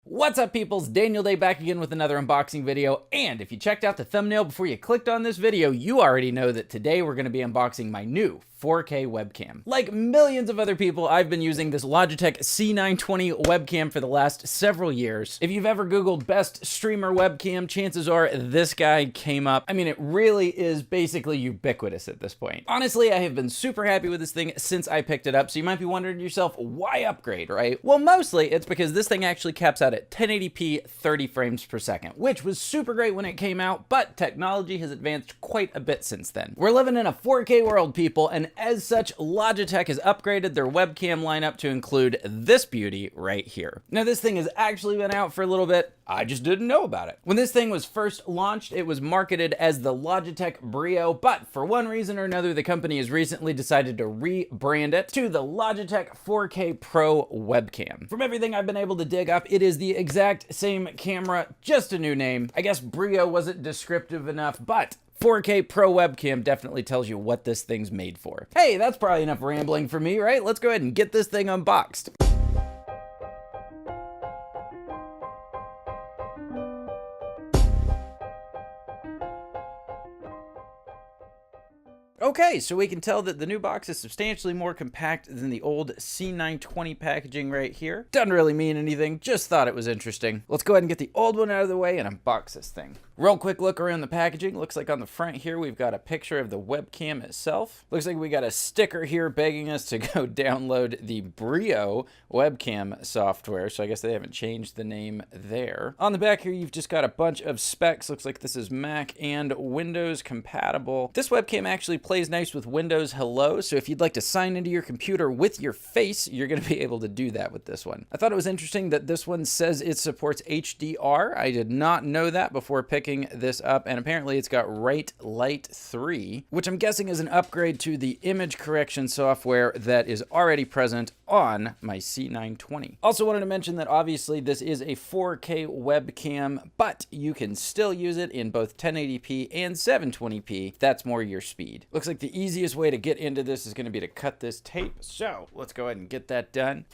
What's up, peoples? Daniel Day back again with another unboxing video, and if you checked out the thumbnail before you clicked on this video, you already know that today we're going to be unboxing my new 4K webcam. Like millions of other people, I've been using this Logitech C920 webcam for the last several years. If you've ever Googled best streamer webcam, chances are this guy came up. I mean, it really is basically ubiquitous at this point. Honestly, I have been super happy with this thing since I picked it up, so you might be wondering to yourself, why upgrade, right? Well, mostly it's because this thing actually caps out at 1080p 30 frames per second, which was super great when it came out, but technology has advanced quite a bit since then. We're living in a 4K world, people, and as such, Logitech has upgraded their webcam lineup to include this beauty right here. Now, this thing has actually been out for a little bit. I just didn't know about it. When this thing was first launched, it was marketed as the Logitech Brio, but for one reason or another, the company has recently decided to rebrand it to the Logitech 4K Pro webcam. From everything I've been able to dig up, it is the exact same camera, just a new name. I guess Brio wasn't descriptive enough, but 4K Pro webcam definitely tells you what this thing's made for. Hey, that's probably enough rambling for me, right? Let's go ahead and get this thing unboxed. Okay, so we can tell that the new box is substantially more compact than the old C920 packaging right here. Doesn't really mean anything, just thought it was interesting. Let's go ahead and get the old one out of the way and unbox this thing. Real quick look around the packaging. Looks like on the front here we've got a picture of the webcam itself. Looks like we got a sticker here begging us to go download the Brio webcam software, so I guess they haven't changed the name there. On the back here you've just got a bunch of specs. Looks like this is Mac and Windows compatible. This webcam actually plays nice with Windows Hello, so if you'd like to sign into your computer with your face, you're going to be able to do that with this one. I thought it was interesting that this one says it supports HDR. I did not know that before picking this up, and apparently it's got Right Light 3, which I'm guessing is an upgrade to the image correction software that is already present on my C920. Also wanted to mention that obviously this is a 4K webcam, but you can still use it in both 1080p and 720p if that's more your speed. Looks like the easiest way to get into this is going to be to cut this tape, so let's go ahead and get that done.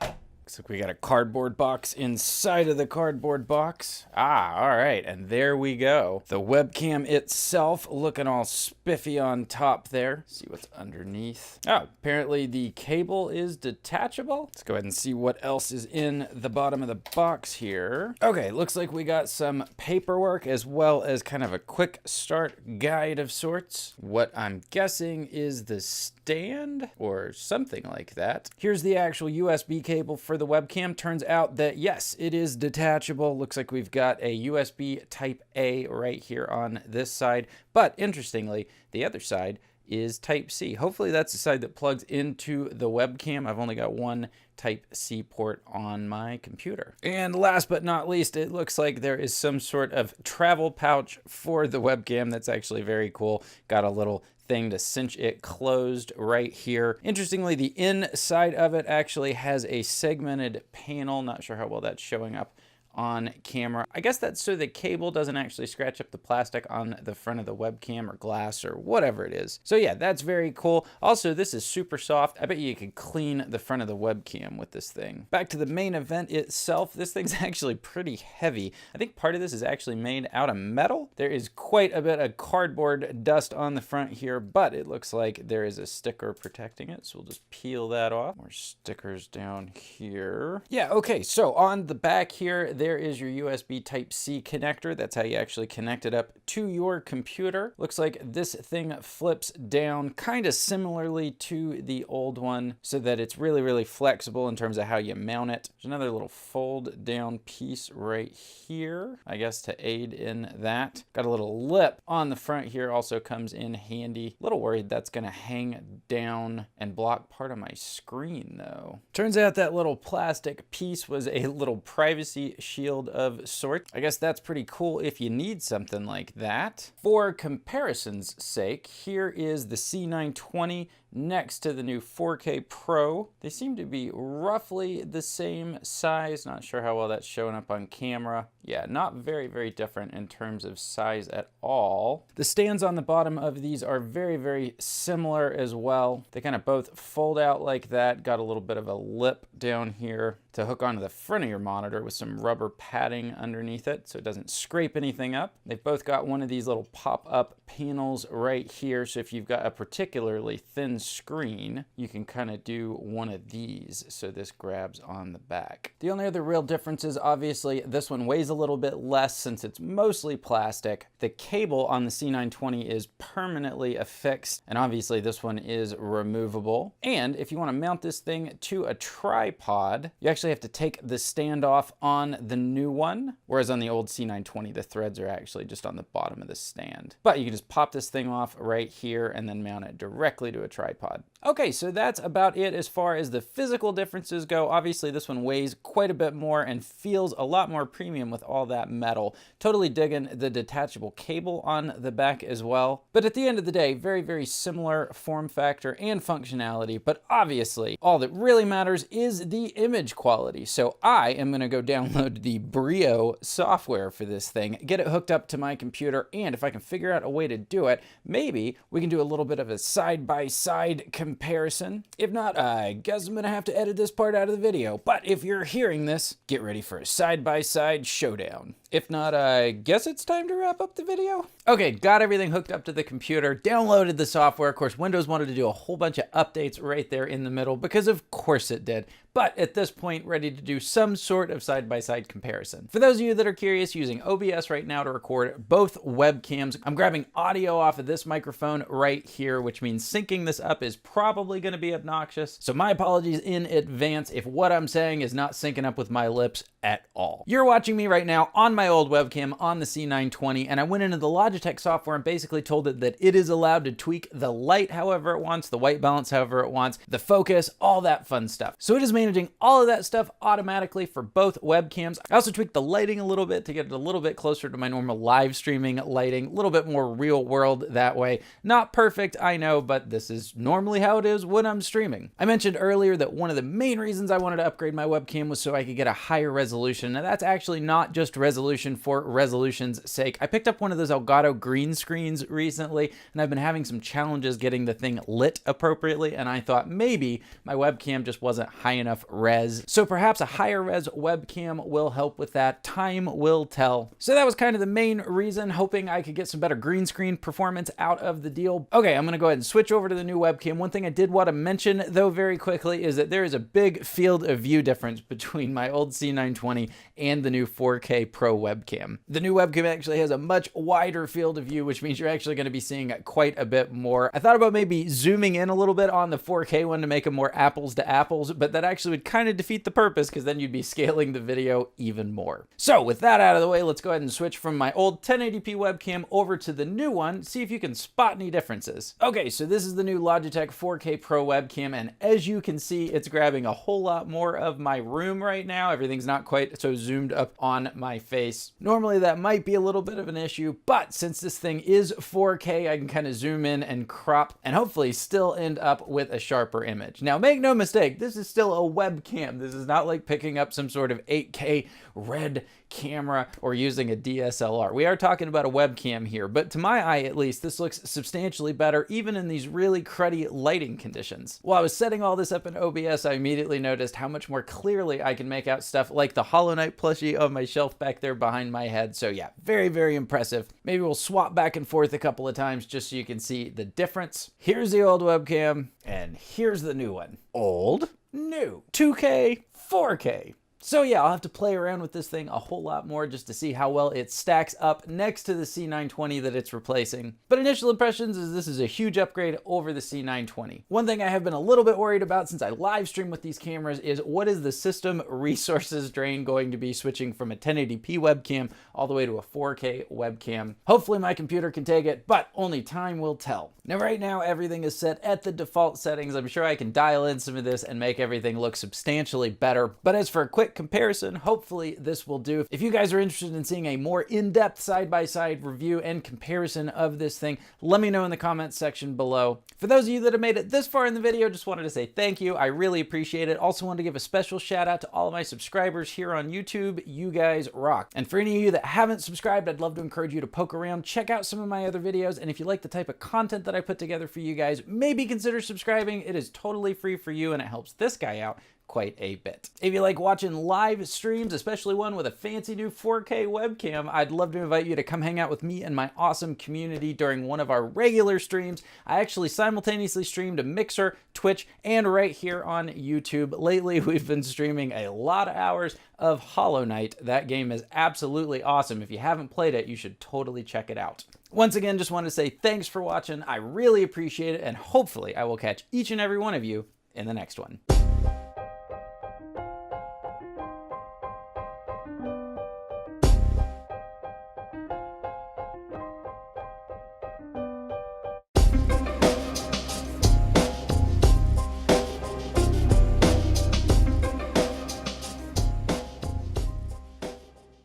Looks like we got a cardboard box inside of the cardboard box. All right, and there we go. The webcam itself looking all spiffy on top there. Let's see what's underneath. Oh, apparently the cable is detachable. Let's go ahead and see what else is in the bottom of the box here. Okay, looks like we got some paperwork as well as kind of a quick start guide of sorts. What I'm guessing is the stand or something like that. Here's the actual USB cable for the webcam. Turns out that yes, it is detachable. Looks like we've got a USB type A right here on this side, but interestingly, the other side is type C. Hopefully that's the side that plugs into the webcam. I've only got one type C port on my computer. And last but not least, it looks like there is some sort of travel pouch for the webcam. That's actually very cool. Got a little thing to cinch it closed right here. Interestingly, the inside of it actually has a segmented panel. Not sure how well that's showing up on camera. I guess that's so the cable doesn't actually scratch up the plastic on the front of the webcam or glass or whatever it is. So yeah, that's very cool. Also, this is super soft. I bet you could clean the front of the webcam with this thing. Back to the main event itself. This thing's actually pretty heavy. I think part of this is actually made out of metal. There is quite a bit of cardboard dust on the front here, but it looks like there is a sticker protecting it. So we'll just peel that off. More stickers down here. Yeah, okay, so on the back here, there is your USB Type-C connector. That's how you actually connect it up to your computer. Looks like this thing flips down kind of similarly to the old one so that it's really, really flexible in terms of how you mount it. There's another little fold down piece right here, I guess to aid in that. Got a little lip on the front here, also comes in handy. A little worried that's gonna hang down and block part of my screen though. Turns out that little plastic piece was a little privacy shield of sorts. I guess that's pretty cool if you need something like that. For comparison's sake, here is the C920 next to the new 4K Pro. They seem to be roughly the same size. Not sure how well that's showing up on camera. Yeah, not very, very different in terms of size at all. The stands on the bottom of these are very, very similar as well. They kind of both fold out like that. Got a little bit of a lip down here to hook onto the front of your monitor with some rubber padding underneath it so it doesn't scrape anything up. They've both got one of these little pop-up panels right here, so if you've got a particularly thin screen, you can kind of do one of these so this grabs on the back. The only other real difference is obviously this one weighs a little bit less since it's mostly plastic. The cable on the C920 is permanently affixed, and obviously this one is removable. And if you want to mount this thing to a tripod, you actually have to take the stand off on the new one, whereas on the old C920 the threads are actually just on the bottom of the stand. But you can just pop this thing off right here and then mount it directly to a tripod. Okay, so that's about it as far as the physical differences go. Obviously this one weighs quite a bit more and feels a lot more premium with all that metal. Totally digging the detachable cable on the back as well. But at the end of the day, very, very similar form factor and functionality. But obviously all that really matters is the image quality. So I am going to go download the Brio software for this thing, get it hooked up to my computer, and if I can figure out a way to do it, maybe we can do a little bit of a side-by-side comparison. If not, I guess I'm going to have to edit this part out of the video. But if you're hearing this, get ready for a side-by-side showdown. If not, I guess it's time to wrap up the video. Okay, got everything hooked up to the computer, downloaded the software. Of course, Windows wanted to do a whole bunch of updates right there in the middle because of course it did. But at this point, ready to do some sort of side-by-side comparison. For those of you that are curious, using OBS right now to record both webcams. I'm grabbing audio off of this microphone right here, which means syncing this up is probably going to be obnoxious. So my apologies in advance if what I'm saying is not syncing up with my lips at all. You're watching me right now on my old webcam on the C920, and I went into the Logitech software and basically told it that it is allowed to tweak the light however it wants, the white balance however it wants, the focus, all that fun stuff. So it is managing all of that stuff automatically for both webcams. I also tweaked the lighting a little bit to get it a little bit closer to my normal live streaming lighting, a little bit more real world that way. Not perfect, I know, but this is normally how it is when I'm streaming. I mentioned earlier that one of the main reasons I wanted to upgrade my webcam was so I could get a higher resolution. Now that's actually not just resolution for resolution's sake. I picked up one of those Elgato green screens recently, and I've been having some challenges getting the thing lit appropriately, and I thought maybe my webcam just wasn't high enough res. So perhaps a higher res webcam will help with that. Time will tell. So that was kind of the main reason, hoping I could get some better green screen performance out of the deal. Okay, I'm gonna go ahead and switch over to the new webcam. One thing I did want to mention though very quickly is that there is a big field of view difference between my old C920 and the new 4K Pro webcam. The new webcam actually has a much wider field of view, which means you're actually going to be seeing quite a bit more. I thought about maybe zooming in a little bit on the 4K one to make them more apples to apples, but that actually would kind of defeat the purpose because then you'd be scaling the video even more. So with that out of the way, let's go ahead and switch from my old 1080p webcam over to the new one, see if you can spot any differences. Okay, so this is the new Logitech 4K Pro webcam, and as you can see, it's grabbing a whole lot more of my room right now. Everything's not quite so zoomed up on my face. Normally that might be a little bit of an issue, but since this thing is 4K, I can kind of zoom in and crop and hopefully still end up with a sharper image. Now make no mistake, this is still a webcam. This is not like picking up some sort of 8K red camera or using a DSLR. We are talking about a webcam here, but to my eye at least, this looks substantially better even in these really cruddy lighting conditions. While I was setting all this up in OBS, I immediately noticed how much more clearly I can make out stuff like the Hollow Knight plushie on my shelf back there behind my head. So yeah, very, very impressive. Maybe we'll swap back and forth a couple of times just so you can see the difference. Here's the old webcam and here's the new one. Old, new, 2K, 4K. So yeah, I'll have to play around with this thing a whole lot more just to see how well it stacks up next to the C920 that it's replacing. But initial impressions is this is a huge upgrade over the C920. One thing I have been a little bit worried about since I live stream with these cameras is what is the system resources drain going to be switching from a 1080p webcam all the way to a 4K webcam. Hopefully my computer can take it, but only time will tell. Now right now everything is set at the default settings. I'm sure I can dial in some of this and make everything look substantially better. But as for a quick quick comparison, hopefully this will do. If you guys are interested in seeing a more in-depth side-by-side review and comparison of this thing, let me know in the comments section below. For those of you that have made it this far in the video, just wanted to say thank you. I really appreciate it. Also wanted to give a special shout out to all of my subscribers here on YouTube. You guys rock. And for any of you that haven't subscribed, I'd love to encourage you to poke around, check out some of my other videos, and if you like the type of content that I put together for you guys, maybe consider subscribing. It is totally free for you and it helps this guy out quite a bit. If you like watching live streams, especially one with a fancy new 4K webcam, I'd love to invite you to come hang out with me and my awesome community during one of our regular streams. I actually simultaneously stream to Mixer, Twitch, and right here on YouTube. Lately, we've been streaming a lot of hours of Hollow Knight. That game is absolutely awesome. If you haven't played it, you should totally check it out. Once again, just wanted to say thanks for watching. I really appreciate it, and hopefully I will catch each and every one of you in the next one.